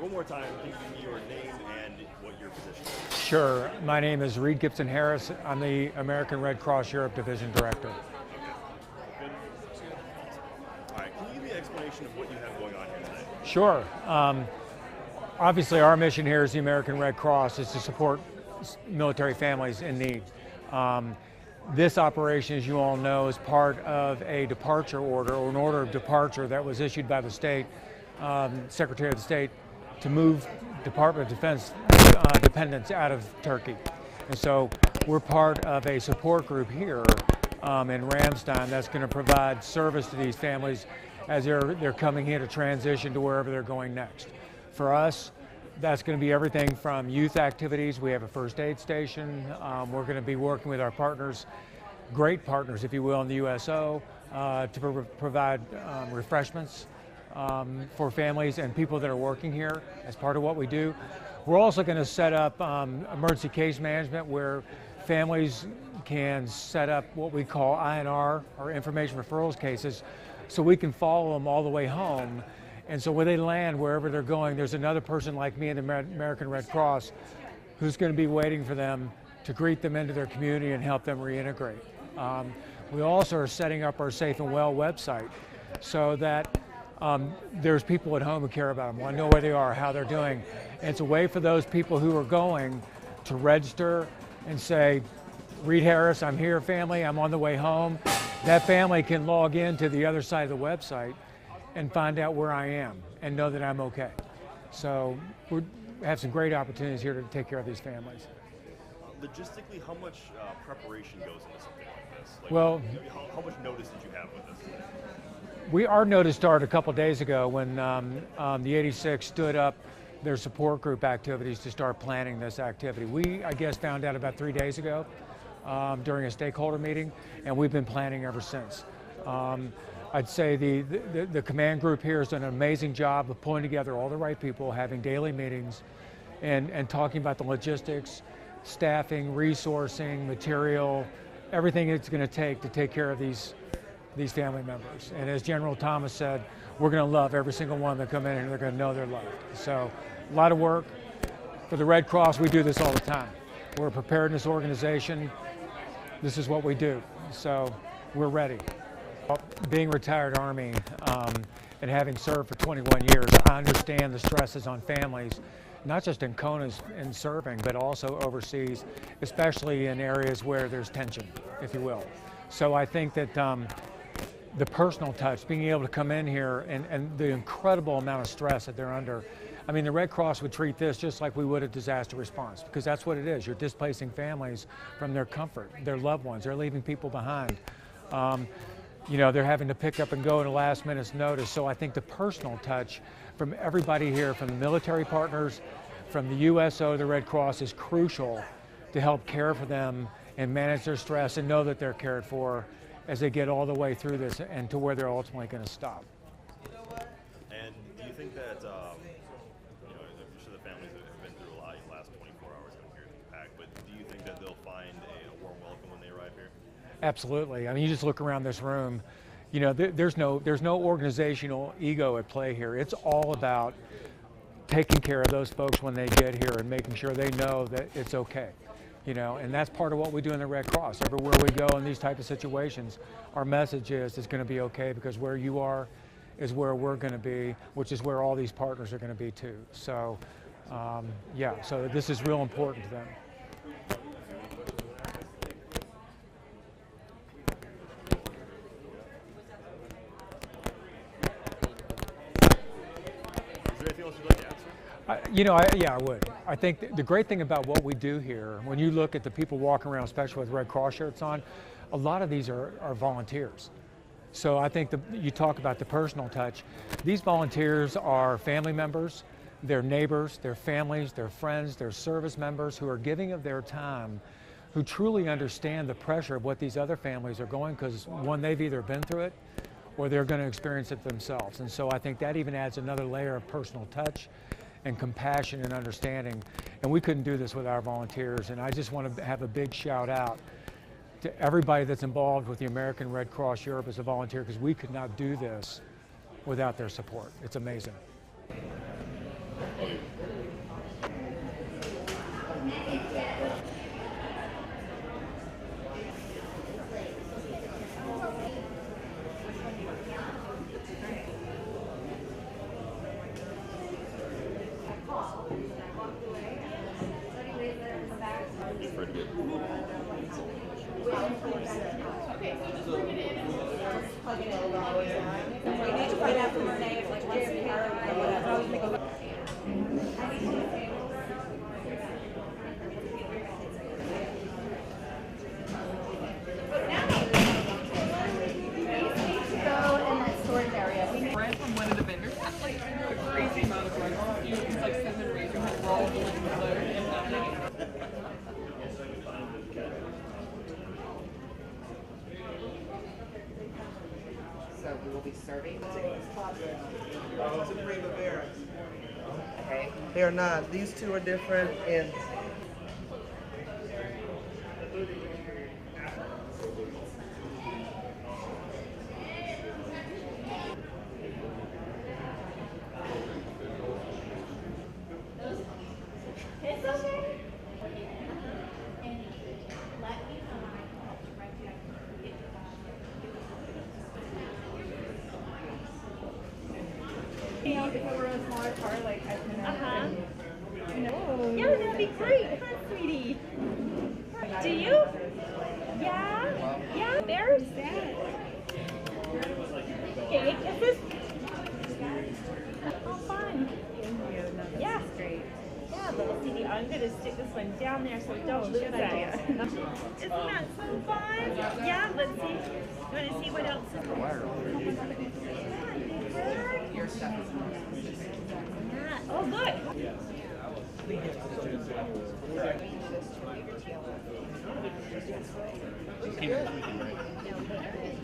one more time, can you give me your name and what your position is? Sure. My name is Reed Gibson Harris. I'm the American Red Cross Europe Division Director. Good. All right, can you give me an explanation of what you have going on here today? Sure. Obviously, our mission here as the American Red Cross is to support military families in need. This operation, as you all know, is part of a departure order, or an order of departure that was issued by the state, Secretary of the State, to move Department of Defense dependents out of Turkey. And so we're part of a support group here in Ramstein that's going to provide service to these families as they're coming here to transition to wherever they're going next. For us, that's going to be everything from youth activities. We have a first aid station. We're going to be working with our partners, great partners, if you will, in the USO to provide refreshments for families and people that are working here as part of what we do. We're also going to set up emergency case management where families can set up what we call INR, or information referrals cases, so we can follow them all the way home. And so when they land wherever they're going, there's another person like me in the American Red Cross who's going to be waiting for them to greet them into their community and help them reintegrate. We also are setting up our Safe and Well website so that there's people at home who care about them, want to know where they are, how they're doing. And it's a way for those people who are going to register and say, Reed Harris, I'm here, family, I'm on the way home. That family can log in to the other side of the website and find out where I am and know that I'm okay. So we have some great opportunities here to take care of these families. Logistically, how much preparation goes into something like this? Like, well, how much notice did you have with this? Our notice started a couple days ago when the 86 stood up their support group activities to start planning this activity. We, I guess, found out about 3 days ago during a stakeholder meeting, and we've been planning ever since. I'd say the command group here has done an amazing job of pulling together all the right people, having daily meetings, and talking about the logistics, staffing, resourcing, material, everything it's going to take care of these family members. And as General Thomas said, we're going to love every single one that come in and they're going to know they're loved. So a lot of work. For the Red Cross, we do this all the time. We're a preparedness organization. This is what we do. So we're ready. Being retired Army and having served for 21 years, I understand the stresses on families, not just in CONAs and serving, but also overseas, especially in areas where there's tension, if you will. So I think that the personal touch, being able to come in here and the incredible amount of stress that they're under. I mean, the Red Cross would treat this just like we would a disaster response, because that's what it is. You're displacing families from their comfort, their loved ones. They're leaving people behind. You know, they're having to pick up and go at a last minute's notice. So I think the personal touch from everybody here, from the military partners, from the USO, the Red Cross, is crucial to help care for them and manage their stress and know that they're cared for as they get all the way through this and to where they're ultimately going to stop. And do you think that, you know, I'm sure the families have been through a lot in the last 24 hours here at the pack, but do you think that they'll find a warm welcome when they arrive here? Absolutely. I mean, you just look around this room, you know, there's no organizational ego at play here. It's all about taking care of those folks when they get here and making sure they know that it's okay. You know, and that's part of what we do in the Red Cross. Everywhere we go in these type of situations, our message is it's going to be okay, because where you are is where we're going to be, which is where all these partners are going to be too. So, yeah, so this is real important to them. Yeah, I would. I think the great thing about what we do here, when you look at the people walking around, especially with Red Cross shirts on, a lot of these are volunteers. So I think you talk about the personal touch. These volunteers are family members, their neighbors, their families, their friends, their service members who are giving of their time, who truly understand the pressure of what these other families are going, because one, they've either been through it or they're going to experience it themselves. And so I think that even adds another layer of personal touch and compassion and understanding. And we couldn't do this with our volunteers. And I just want to have a big shout out to everybody that's involved with the American Red Cross Europe as a volunteer, because we could not do this without their support. It's amazing. Rent from one of the vendors has like a crazy amount of like, you can like send them raise your hand, roll, load, and nothing. So we will be serving. Okay. They're not. These two are different and It's okay. If it were a smaller car, like I can. Yeah, that'd be great, huh, sweetie? Do you? Yeah? Yeah, there's that. Okay, kisses. Oh, fun. Yeah. Great. Yeah, little CD. I'm going to stick this one down there so we don't lose that. Isn't that so fun? Yeah, let's see. You want to see what else is Your stuff is yeah. Oh, look. Keep it tweaking, right?